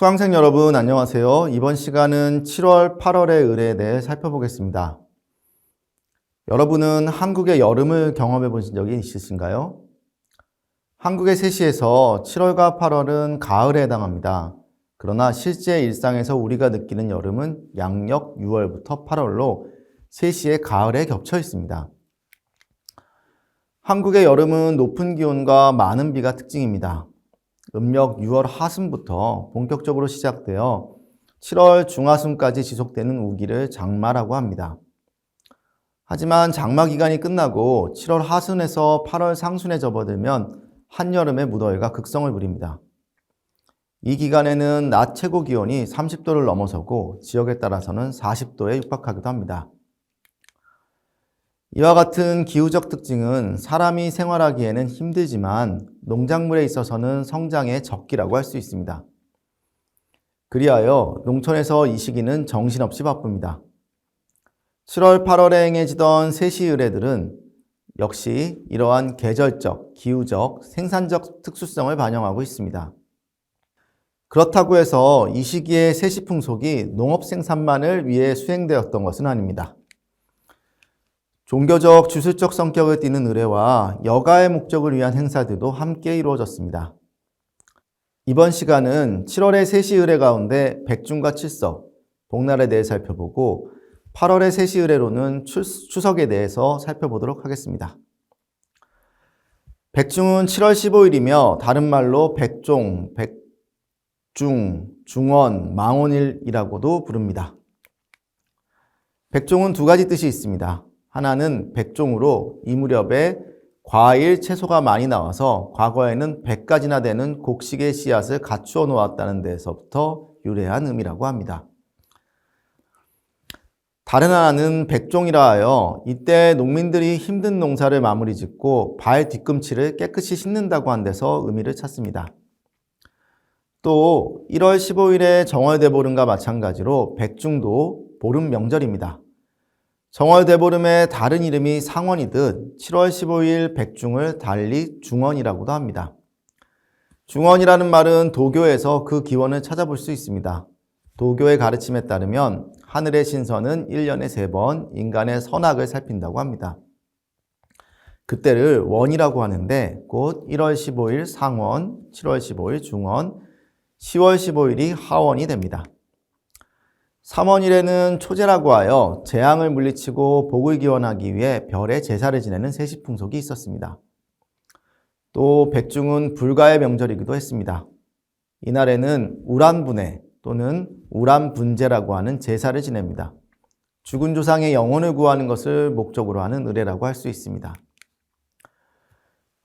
수강생 여러분 안녕하세요. 이번 시간은 7월, 8월의 의례에 대해 살펴보겠습니다. 여러분은 한국의 여름을 경험해 보신 적이 있으신가요? 한국의 세시에서 7월과 8월은 가을에 해당합니다. 그러나 실제 일상에서 우리가 느끼는 여름은 양력 6월부터 8월로 세시의 가을에 겹쳐 있습니다. 한국의 여름은 높은 기온과 많은 비가 특징입니다. 음력 6월 하순부터 본격적으로 시작되어 7월 중하순까지 지속되는 우기를 장마라고 합니다. 하지만 장마 기간이 끝나고 7월 하순에서 8월 상순에 접어들면 한여름의 무더위가 극성을 부립니다. 이 기간에는 낮 최고 기온이 30도를 넘어서고 지역에 따라서는 40도에 육박하기도 합니다. 이와 같은 기후적 특징은 사람이 생활하기에는 힘들지만 농작물에 있어서는 성장의 적기라고 할 수 있습니다. 그리하여 농촌에서 이 시기는 정신없이 바쁩니다. 7월, 8월에 행해지던 세시 의례들은 역시 이러한 계절적, 기후적, 생산적 특수성을 반영하고 있습니다. 그렇다고 해서 이 시기의 세시 풍속이 농업 생산만을 위해 수행되었던 것은 아닙니다. 종교적, 주술적 성격을 띠는 의례와 여가의 목적을 위한 행사들도 함께 이루어졌습니다. 이번 시간은 7월의 세시 의례 가운데 백중과 칠석, 복날에 대해 살펴보고 8월의 세시 의례로는 추석에 대해서 살펴보도록 하겠습니다. 백중은 7월 15일이며 다른 말로 백종, 백중, 중원, 망원일이라고도 부릅니다. 백종은 두 가지 뜻이 있습니다. 하나는 백종으로 이 무렵에 과일, 채소가 많이 나와서 과거에는 100가지나 되는 곡식의 씨앗을 갖추어 놓았다는 데서부터 유래한 의미라고 합니다. 다른 하나는 백종이라 하여 이때 농민들이 힘든 농사를 마무리 짓고 발 뒤꿈치를 깨끗이 씻는다고 한 데서 의미를 찾습니다. 또 1월 15일의 정월대보름과 마찬가지로 백중도 보름 명절입니다. 정월대보름의 다른 이름이 상원이듯 7월 15일 백중을 달리 중원이라고도 합니다. 중원이라는 말은 도교에서 그 기원을 찾아볼 수 있습니다. 도교의 가르침에 따르면 하늘의 신선은 1년에 3번 인간의 선악을 살핀다고 합니다. 그때를 원이라고 하는데 곧 1월 15일 상원, 7월 15일 중원, 10월 15일이 하원이 됩니다. 삼원일에는 초제라고 하여 재앙을 물리치고 복을 기원하기 위해 별에 제사를 지내는 세시 풍속이 있었습니다. 또 백중은 불가의 명절이기도 했습니다. 이날에는 우란분해 또는 우란분제라고 하는 제사를 지냅니다. 죽은 조상의 영혼을 구하는 것을 목적으로 하는 의례라고 할 수 있습니다.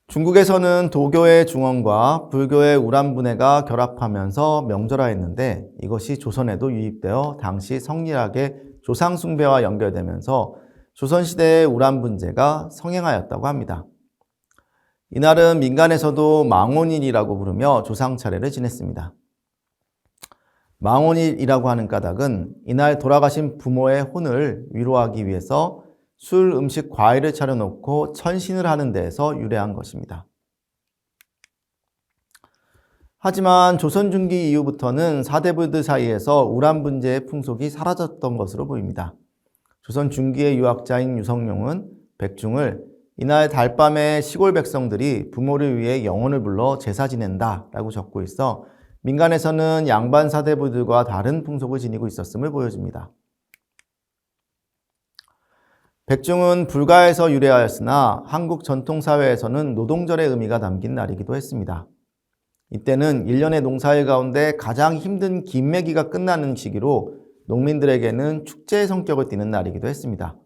중국에서는 도교의 중원과 불교의 우란분해가 결합하면서 명절화했는데 이것이 조선에도 유입되어 당시 성리학의 조상숭배와 연결되면서 조선시대의 우란분제가 성행하였다고 합니다. 이날은 민간에서도 망원일이라고 부르며 조상 차례를 지냈습니다. 망원일이라고 하는 까닭은 이날 돌아가신 부모의 혼을 위로하기 위해서 술, 음식, 과일을 차려놓고 천신을 하는 데에서 유래한 것입니다. 하지만 조선 중기 이후부터는 사대부들 사이에서 우란분제의 풍속이 사라졌던 것으로 보입니다. 조선 중기의 유학자인 유성룡은 백중을 이날 달밤에 시골 백성들이 부모를 위해 영혼을 불러 제사 지낸다 라고 적고 있어 민간에서는 양반 사대부들과 다른 풍속을 지니고 있었음을 보여줍니다. 백중은 불가에서 유래하였으나 한국 전통사회에서는 노동절의 의미가 담긴 날이기도 했습니다. 이때는 1년의 농사일 가운데 가장 힘든 김매기가 끝나는 시기로 농민들에게는 축제의 성격을 띠는 날이기도 했습니다.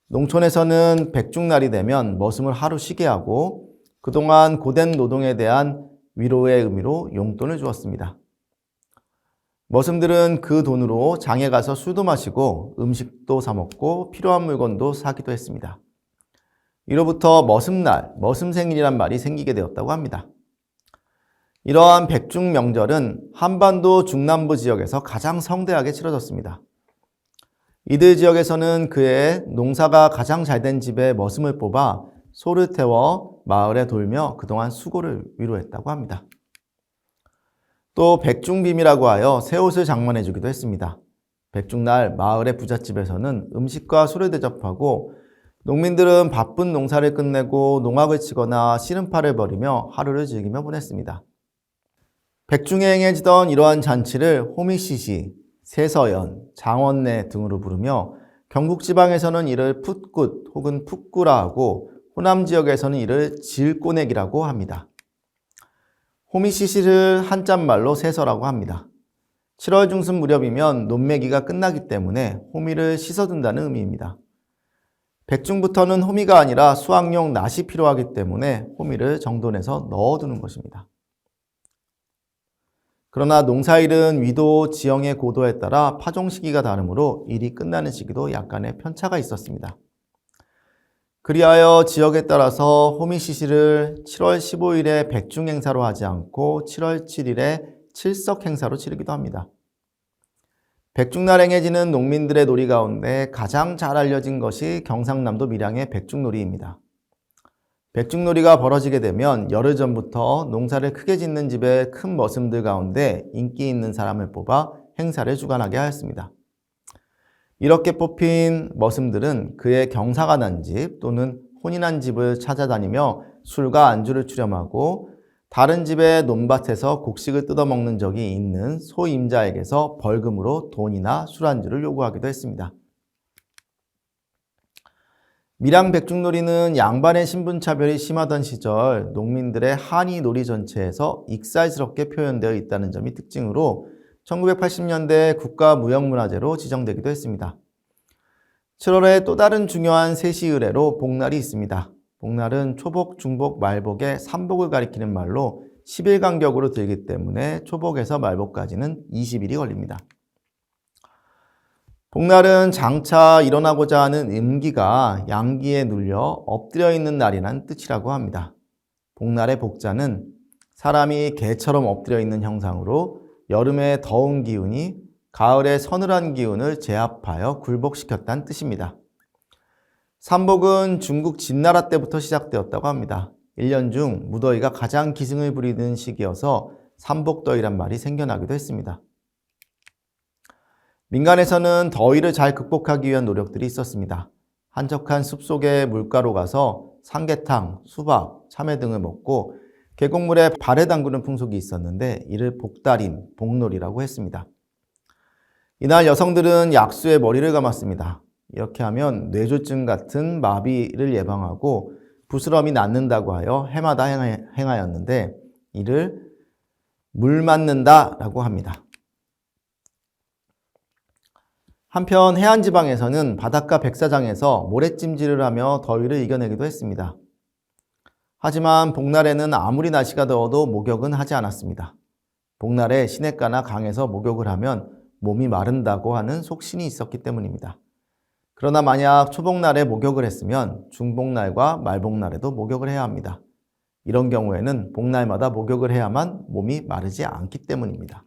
농촌에서는 백중날이 되면 머슴을 하루 쉬게 하고 그동안 고된 노동에 대한 위로의 의미로 용돈을 주었습니다. 머슴들은 그 돈으로 장에 가서 술도 마시고 음식도 사 먹고 필요한 물건도 사기도 했습니다. 이로부터 머슴날, 머슴생일이란 말이 생기게 되었다고 합니다. 이러한 백중 명절은 한반도 중남부 지역에서 가장 성대하게 치러졌습니다. 이들 지역에서는 그해 농사가 가장 잘된 집에 머슴을 뽑아 소를 태워 마을에 돌며 그동안 수고를 위로했다고 합니다. 또 백중빔이라고 하여 새 옷을 장만해 주기도 했습니다. 백중날 마을의 부잣집에서는 음식과 술을 대접하고 농민들은 바쁜 농사를 끝내고 농악을 치거나 씨름팔을 벌이며 하루를 즐기며 보냈습니다. 백중에 행해지던 이러한 잔치를 호미시시, 세서연, 장원내 등으로 부르며 경북 지방에서는 이를 풋굿 혹은 풋구라 하고 호남 지역에서는 이를 질꼬넥이라고 합니다. 호미시시를 한자말로 세서라고 합니다. 7월 중순 무렵이면 논매기가 끝나기 때문에 호미를 씻어둔다는 의미입니다. 백중부터는 호미가 아니라 수확용 낫이 필요하기 때문에 호미를 정돈해서 넣어두는 것입니다. 그러나 농사일은 위도, 지형의 고도에 따라 파종 시기가 다르므로 일이 끝나는 시기도 약간의 편차가 있었습니다. 그리하여 지역에 따라서 호미시시를 7월 15일에 백중 행사로 하지 않고 7월 7일에 칠석 행사로 치르기도 합니다. 백중날 행해지는 농민들의 놀이 가운데 가장 잘 알려진 것이 경상남도 밀양의 백중놀이입니다. 백중놀이가 벌어지게 되면 열흘 전부터 농사를 크게 짓는 집의 큰 머슴들 가운데 인기 있는 사람을 뽑아 행사를 주관하게 하였습니다. 이렇게 뽑힌 머슴들은 그의 경사가 난 집 또는 혼이 난 집을 찾아다니며 술과 안주를 추렴하고 다른 집의 논밭에서 곡식을 뜯어먹는 적이 있는 소임자에게서 벌금으로 돈이나 술안주를 요구하기도 했습니다. 밀양 백중놀이는 양반의 신분차별이 심하던 시절 농민들의 한이 놀이 전체에서 익살스럽게 표현되어 있다는 점이 특징으로 1980년대 국가무형문화재로 지정되기도 했습니다. 7월에 또 다른 중요한 세시 의례로 복날이 있습니다. 복날은 초복, 중복, 말복의 삼복을 가리키는 말로 10일 간격으로 들기 때문에 초복에서 말복까지는 20일이 걸립니다. 복날은 장차 일어나고자 하는 음기가 양기에 눌려 엎드려 있는 날이란 뜻이라고 합니다. 복날의 복자는 사람이 개처럼 엎드려 있는 형상으로 여름의 더운 기운이 가을의 서늘한 기운을 제압하여 굴복시켰다는 뜻입니다. 삼복은 중국 진나라 때부터 시작되었다고 합니다. 1년 중 무더위가 가장 기승을 부리는 시기여서 삼복더위란 말이 생겨나기도 했습니다. 민간에서는 더위를 잘 극복하기 위한 노력들이 있었습니다. 한적한 숲속에 물가로 가서 삼계탕, 수박, 참외 등을 먹고 계곡물에 발을 담그는 풍속이 있었는데 이를 복다림, 복놀이라고 했습니다. 이날 여성들은 약수에 머리를 감았습니다. 이렇게 하면 뇌졸중 같은 마비를 예방하고 부스럼이 낫는다고 하여 해마다 행하였는데 이를 물 맞는다라고 합니다. 한편 해안지방에서는 바닷가 백사장에서 모래찜질을 하며 더위를 이겨내기도 했습니다. 하지만 복날에는 아무리 날씨가 더워도 목욕은 하지 않았습니다. 복날에 시냇가나 강에서 목욕을 하면 몸이 마른다고 하는 속신이 있었기 때문입니다. 그러나 만약 초복날에 목욕을 했으면 중복날과 말복날에도 목욕을 해야 합니다. 이런 경우에는 복날마다 목욕을 해야만 몸이 마르지 않기 때문입니다.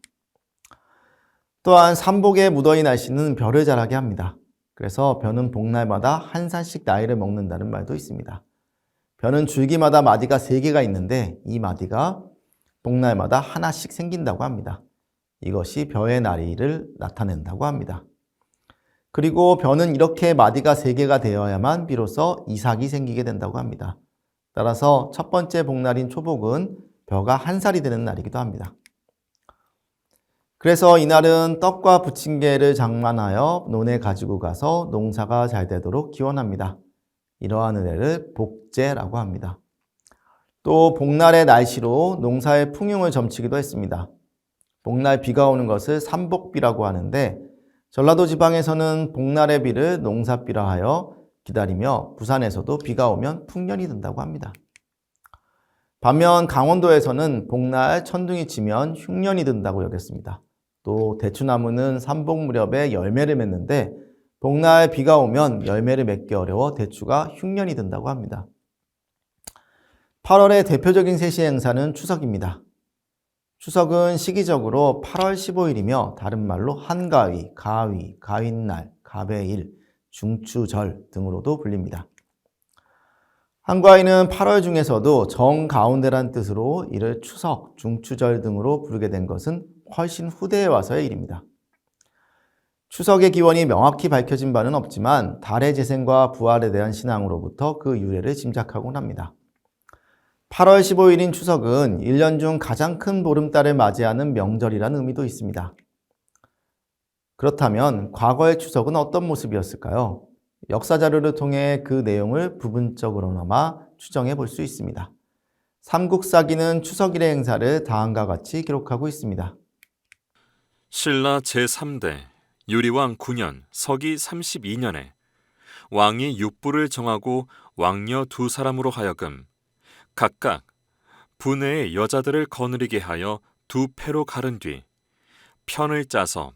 또한 삼복의 무더위 날씨는 벼를 자라게 합니다. 그래서 벼는 복날마다 한 살씩 나이를 먹는다는 말도 있습니다. 벼는 줄기마다 마디가 3개가 있는데 이 마디가 복날마다 하나씩 생긴다고 합니다. 이것이 벼의 나이를 나타낸다고 합니다. 그리고 벼는 이렇게 마디가 3개가 되어야만 비로소 이삭이 생기게 된다고 합니다. 따라서 첫 번째 복날인 초복은 벼가 한 살이 되는 날이기도 합니다. 그래서 이날은 떡과 부침개를 장만하여 논에 가지고 가서 농사가 잘 되도록 기원합니다. 이러한 은혜를 복제라고 합니다. 또 복날의 날씨로 농사의 풍흉을 점치기도 했습니다. 복날 비가 오는 것을 삼복비라고 하는데 전라도 지방에서는 복날의 비를 농사비라 하여 기다리며 부산에서도 비가 오면 풍년이 든다고 합니다. 반면 강원도에서는 복날 천둥이 치면 흉년이 든다고 여겼습니다. 또 대추나무는 삼복 무렵에 열매를 맺는데 복날 비가 오면 열매를 맺기 어려워 대추가 흉년이 든다고 합니다. 8월의 대표적인 세시 행사는 추석입니다. 추석은 시기적으로 8월 15일이며 다른 말로 한가위, 가위, 가윗날, 가배일, 중추절 등으로도 불립니다. 한과인은 8월 중에서도 정가운데란 뜻으로 이를 추석, 중추절 등으로 부르게 된 것은 훨씬 후대에 와서의 일입니다. 추석의 기원이 명확히 밝혀진 바는 없지만 달의 재생과 부활에 대한 신앙으로부터 그 유래를 짐작하곤 합니다. 8월 15일인 추석은 1년 중 가장 큰 보름달을 맞이하는 명절이라는 의미도 있습니다. 그렇다면 과거의 추석은 어떤 모습이었을까요? 역사 자료를 통해 그 내용을 부분적으로나마 추정해 볼 수 있습니다. 삼국사기는 추석일의 행사를 다음과 같이 기록하고 있습니다. 신라 제3대 유리왕 9년 서기 32년에 왕이 육부를 정하고 왕녀 2사람으로 하여금 각각 부내의 여자들을 거느리게 하여 2패로 가른 뒤 편을 짜서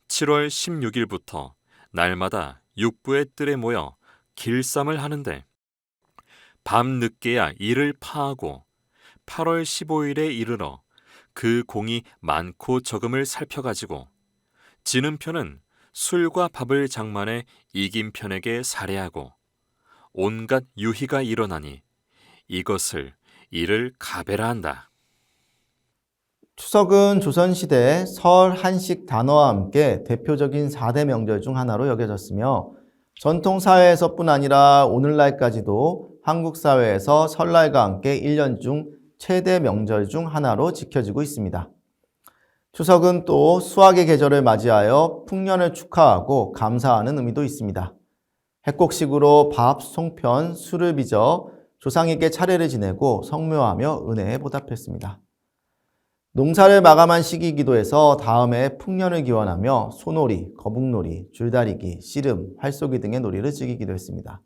7월 16일부터 날마다 육부의 뜰에 모여 길쌈을 하는데 밤늦게야 이를 파하고 8월 15일에 이르러 그 공이 많고 적음을 살펴가지고 지는 편은 술과 밥을 장만해 이긴 편에게 살해하고 온갖 유희가 일어나니 이것을 이를 가베라 한다. 추석은 조선시대 설, 한식, 단어와 함께 대표적인 4대 명절 중 하나로 여겨졌으며 전통사회에서뿐 아니라 오늘날까지도 한국 사회에서 설날과 함께 1년 중 최대 명절 중 하나로 지켜지고 있습니다. 추석은 또 수학의 계절을 맞이하여 풍년을 축하하고 감사하는 의미도 있습니다. 핵곡식으로 밥, 송편, 술을 빚어 조상에게 차례를 지내고 성묘하며 은혜에 보답했습니다. 농사를 마감한 시기이기도 해서 다음해 풍년을 기원하며 소놀이, 거북놀이, 줄다리기, 씨름, 활쏘기 등의 놀이를 즐기기도 했습니다.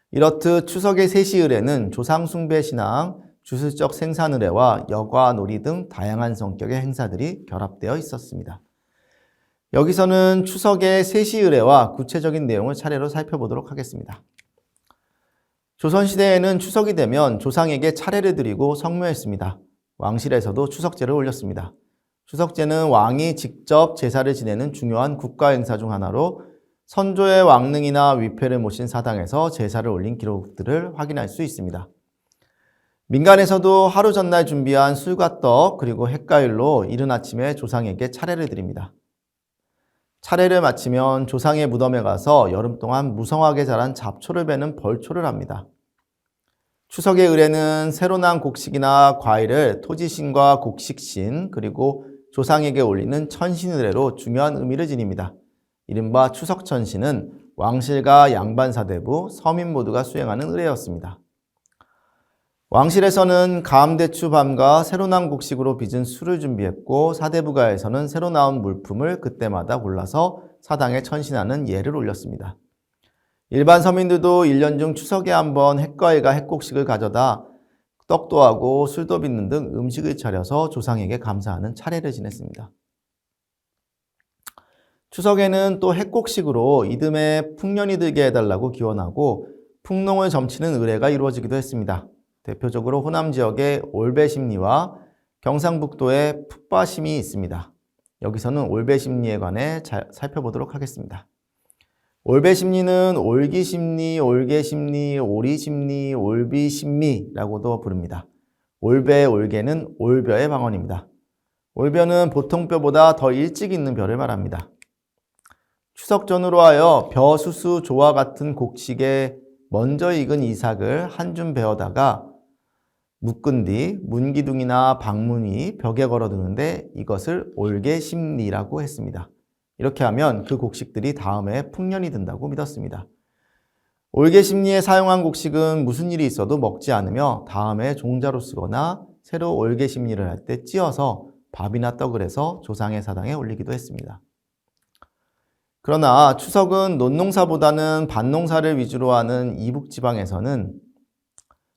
이렇듯 추석의 세시을에는 조상 숭배 신앙, 주술적 생산의례와 여과놀이 등 다양한 성격의 행사들이 결합되어 있었습니다. 여기서는 추석의 세시의례와 구체적인 내용을 차례로 살펴보도록 하겠습니다. 조선시대에는 추석이 되면 조상에게 차례를 드리고 성묘했습니다. 왕실에서도 추석제를 올렸습니다. 추석제는 왕이 직접 제사를 지내는 중요한 국가 행사 중 하나로 선조의 왕릉이나 위패를 모신 사당에서 제사를 올린 기록들을 확인할 수 있습니다. 민간에서도 하루 전날 준비한 술과 떡 그리고 햇과일로 이른 아침에 조상에게 차례를 드립니다. 차례를 마치면 조상의 무덤에 가서 여름 동안 무성하게 자란 잡초를 베는 벌초를 합니다. 추석의 의례는 새로 난 곡식이나 과일을 토지신과 곡식신 그리고 조상에게 올리는 천신의례로 중요한 의미를 지닙니다. 이른바 추석천신은 왕실과 양반사대부, 서민 모두가 수행하는 의례였습니다. 왕실에서는 감대추 밤과 새로 난 곡식으로 빚은 술을 준비했고 사대부가에서는 새로 나온 물품을 그때마다 골라서 사당에 천신하는 예를 올렸습니다. 일반 서민들도 1년 중 추석에 한번 햇과일과 햇곡식을 가져다 떡도 하고 술도 빚는 등 음식을 차려서 조상에게 감사하는 차례를 지냈습니다. 추석에는 또 햇곡식으로 이듬해 풍년이 들게 해달라고 기원하고 풍농을 점치는 의례가 이루어지기도 했습니다. 대표적으로 호남 지역에 올배심리와 경상북도에 풋바심이 있습니다. 여기서는 올배심리에 관해 살펴보도록 하겠습니다. 올배심리는 올기심리, 올개심리, 오리심리, 올비심리라고도 부릅니다. 올배, 올개는 올벼의 방언입니다. 올벼는 보통 벼보다 더 일찍 있는 벼를 말합니다. 추석 전후로 하여 벼, 수수, 조와 같은 곡식에 먼저 익은 이삭을 한 줌 베어다가 묶은 뒤 문기둥이나 방문이 벽에 걸어두는데 이것을 올개심리라고 했습니다. 이렇게 하면 그 곡식들이 다음에 풍년이 든다고 믿었습니다. 올개심리에 사용한 곡식은 무슨 일이 있어도 먹지 않으며 다음에 종자로 쓰거나 새로 올개심리를 할 때 찧어서 밥이나 떡을 해서 조상의 사당에 올리기도 했습니다. 그러나 추석은 논농사보다는 밭농사를 위주로 하는 이북지방에서는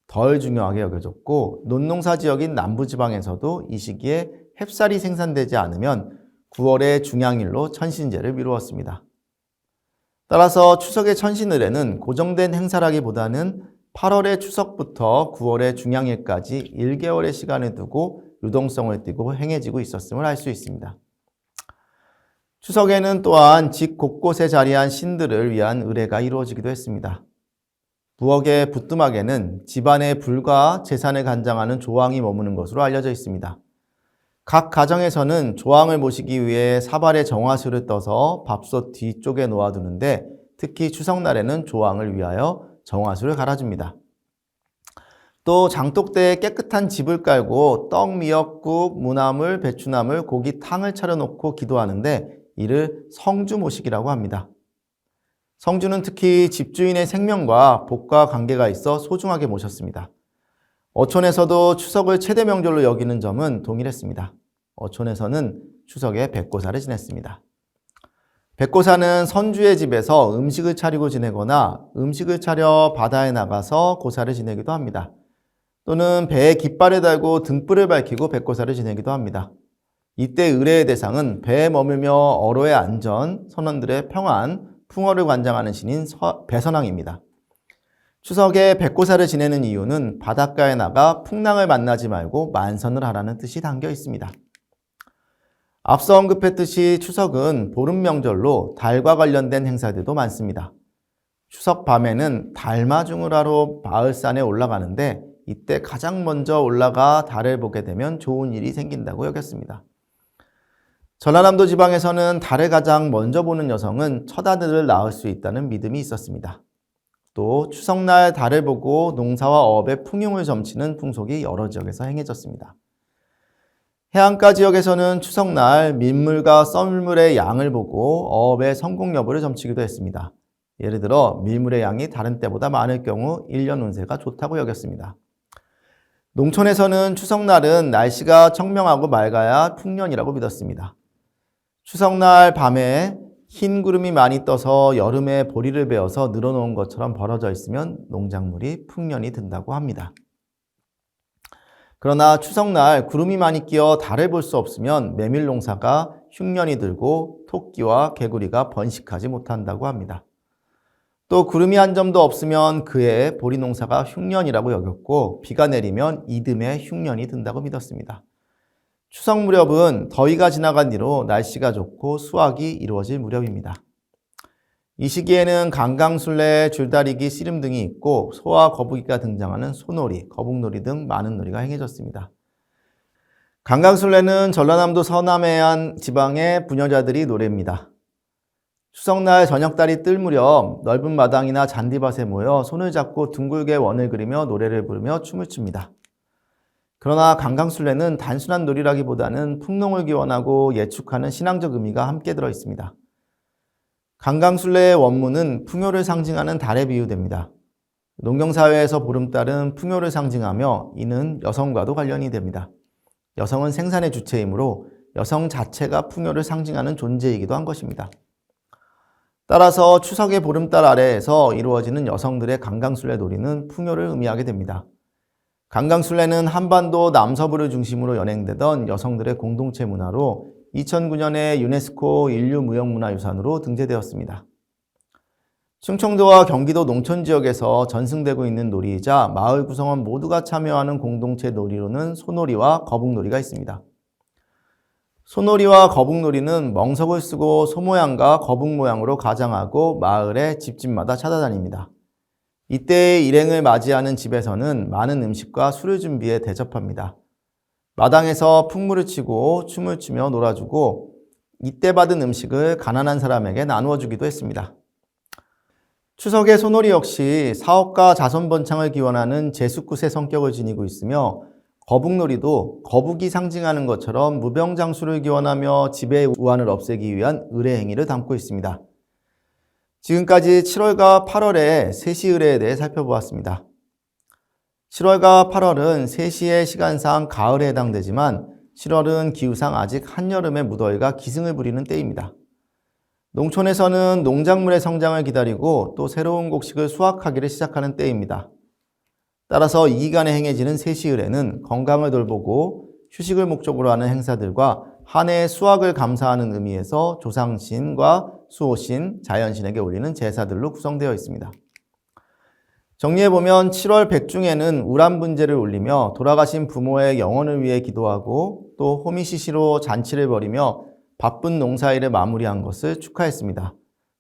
덜 중요하게 여겨졌고 논농사 지역인 남부지방에서도 이 시기에 햅쌀이 생산되지 않으면 9월의 중양일로 천신제를 미루었습니다. 따라서 추석의 천신의례는 고정된 행사라기보다는 8월의 추석부터 9월의 중양일까지 1개월의 시간을 두고 유동성을 띠고 행해지고 있었음을 알 수 있습니다. 추석에는 또한 집 곳곳에 자리한 신들을 위한 의례가 이루어지기도 했습니다. 부엌의 부뚜막에는 집안의 불과 재산을 간장하는 조항이 머무는 것으로 알려져 있습니다. 각 가정에서는 조항을 모시기 위해 사발에 정화수를 떠서 밥솥 뒤쪽에 놓아두는데 특히 추석날에는 조항을 위하여 정화수를 갈아줍니다. 또 장독대에 깨끗한 집을 깔고 떡, 미역국, 무나물, 배추나물, 고기, 탕을 차려놓고 기도하는데 이를 성주모식이라고 합니다. 성주는 특히 집주인의 생명과 복과 관계가 있어 소중하게 모셨습니다. 어촌에서도 추석을 최대 명절로 여기는 점은 동일했습니다. 어촌에서는 추석에 백고사를 지냈습니다. 백고사는 선주의 집에서 음식을 차리고 지내거나 음식을 차려 바다에 나가서 고사를 지내기도 합니다. 또는 배에 깃발을 달고 등불을 밝히고 백고사를 지내기도 합니다. 이때 의례의 대상은 배에 머물며 어로의 안전, 선원들의 평안, 풍어를 관장하는 신인 배선왕입니다. 추석에 백고사를 지내는 이유는 바닷가에 나가 풍랑을 만나지 말고 만선을 하라는 뜻이 담겨 있습니다. 앞서 언급했듯이 추석은 보름 명절로 달과 관련된 행사들도 많습니다. 추석 밤에는 달마중을 하러 마을산에 올라가는데 이때 가장 먼저 올라가 달을 보게 되면 좋은 일이 생긴다고 여겼습니다. 전라남도 지방에서는 달을 가장 먼저 보는 여성은 첫 아들을 낳을 수 있다는 믿음이 있었습니다. 또 추석날 달을 보고 농사와 어업의 풍요를 점치는 풍속이 여러 지역에서 행해졌습니다. 해안가 지역에서는 추석날 민물과 썰물의 양을 보고 어업의 성공 여부를 점치기도 했습니다. 예를 들어 밀물의 양이 다른 때보다 많을 경우 1년 운세가 좋다고 여겼습니다. 농촌에서는 추석날은 날씨가 청명하고 맑아야 풍년이라고 믿었습니다. 추석날 밤에 흰 구름이 많이 떠서 여름에 보리를 베어서 늘어놓은 것처럼 벌어져 있으면 농작물이 풍년이 든다고 합니다. 그러나 추석날 구름이 많이 끼어 달을 볼 수 없으면 메밀 농사가 흉년이 들고 토끼와 개구리가 번식하지 못한다고 합니다. 또 구름이 한 점도 없으면 그해 보리 농사가 흉년이라고 여겼고 비가 내리면 이듬해 흉년이 든다고 믿었습니다. 추석 무렵은 더위가 지나간 뒤로 날씨가 좋고 수확이 이루어질 무렵입니다. 이 시기에는 강강술래, 줄다리기, 씨름 등이 있고 소와 거북이가 등장하는 소놀이, 거북놀이 등 많은 놀이가 행해졌습니다. 강강술래는 전라남도 서남해안 지방의 부녀자들이 노래입니다. 추석날 저녁달이 뜰 무렵 넓은 마당이나 잔디밭에 모여 손을 잡고 둥글게 원을 그리며 노래를 부르며 춤을 춥니다. 그러나 강강술래는 단순한 놀이라기보다는 풍농을 기원하고 예축하는 신앙적 의미가 함께 들어 있습니다. 강강술래의 원문은 풍요를 상징하는 달에 비유됩니다. 농경사회에서 보름달은 풍요를 상징하며 이는 여성과도 관련이 됩니다. 여성은 생산의 주체이므로 여성 자체가 풍요를 상징하는 존재이기도 한 것입니다. 따라서 추석의 보름달 아래에서 이루어지는 여성들의 강강술래 놀이는 풍요를 의미하게 됩니다. 강강술래는 한반도 남서부를 중심으로 연행되던 여성들의 공동체 문화로 2009년에 유네스코 인류무형문화유산으로 등재되었습니다. 충청도와 경기도 농촌지역에서 전승되고 있는 놀이이자 마을 구성원 모두가 참여하는 공동체 놀이로는 소놀이와 거북놀이가 있습니다. 소놀이와 거북놀이는 멍석을 쓰고 소 모양과 거북 모양으로 가장하고 마을의 집집마다 찾아다닙니다. 이때 일행을 맞이하는 집에서는 많은 음식과 술을 준비해 대접합니다. 마당에서 풍물을 치고 춤을 추며 놀아주고 이때 받은 음식을 가난한 사람에게 나누어 주기도 했습니다. 추석의 소놀이 역시 사업과 자손번창을 기원하는 제숫굿의 성격을 지니고 있으며 거북놀이도 거북이 상징하는 것처럼 무병장수를 기원하며 지배의 우환을 없애기 위한 의례 행위를 담고 있습니다. 지금까지 7월과 8월의 세시의례에 대해 살펴보았습니다. 7월과 8월은 세시의 시간상 가을에 해당되지만 7월은 기후상 아직 한여름의 무더위가 기승을 부리는 때입니다. 농촌에서는 농작물의 성장을 기다리고 또 새로운 곡식을 수확하기를 시작하는 때입니다. 따라서 이 기간에 행해지는 세시의례는 건강을 돌보고 휴식을 목적으로 하는 행사들과 한 해의 수확을 감사하는 의미에서 조상신과 수호신, 자연신에게 올리는 제사들로 구성되어 있습니다. 정리해보면 7월 백중에는 우람분제를 올리며 돌아가신 부모의 영혼을 위해 기도하고 또 호미시시로 잔치를 벌이며 바쁜 농사일을 마무리한 것을 축하했습니다.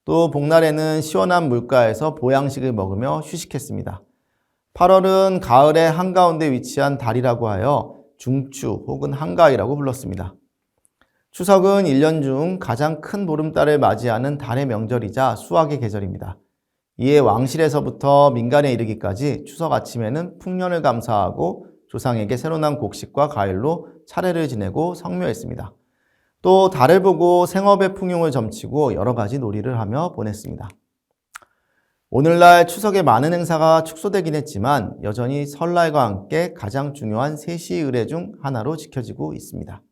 또 복날에는 시원한 물가에서 보양식을 먹으며 휴식했습니다. 8월은 가을의 한가운데 위치한 달이라고 하여 중추 혹은 한가위라고 불렀습니다. 추석은 1년 중 가장 큰 보름달을 맞이하는 달의 명절이자 수확의 계절입니다. 이에 왕실에서부터 민간에 이르기까지 추석 아침에는 풍년을 감사하고 조상에게 새로 난 곡식과 과일로 차례를 지내고 성묘했습니다. 또 달을 보고 생업의 풍요를 점치고 여러 가지 놀이를 하며 보냈습니다. 오늘날 추석에 많은 행사가 축소되긴 했지만 여전히 설날과 함께 가장 중요한 세시 의례 중 하나로 지켜지고 있습니다.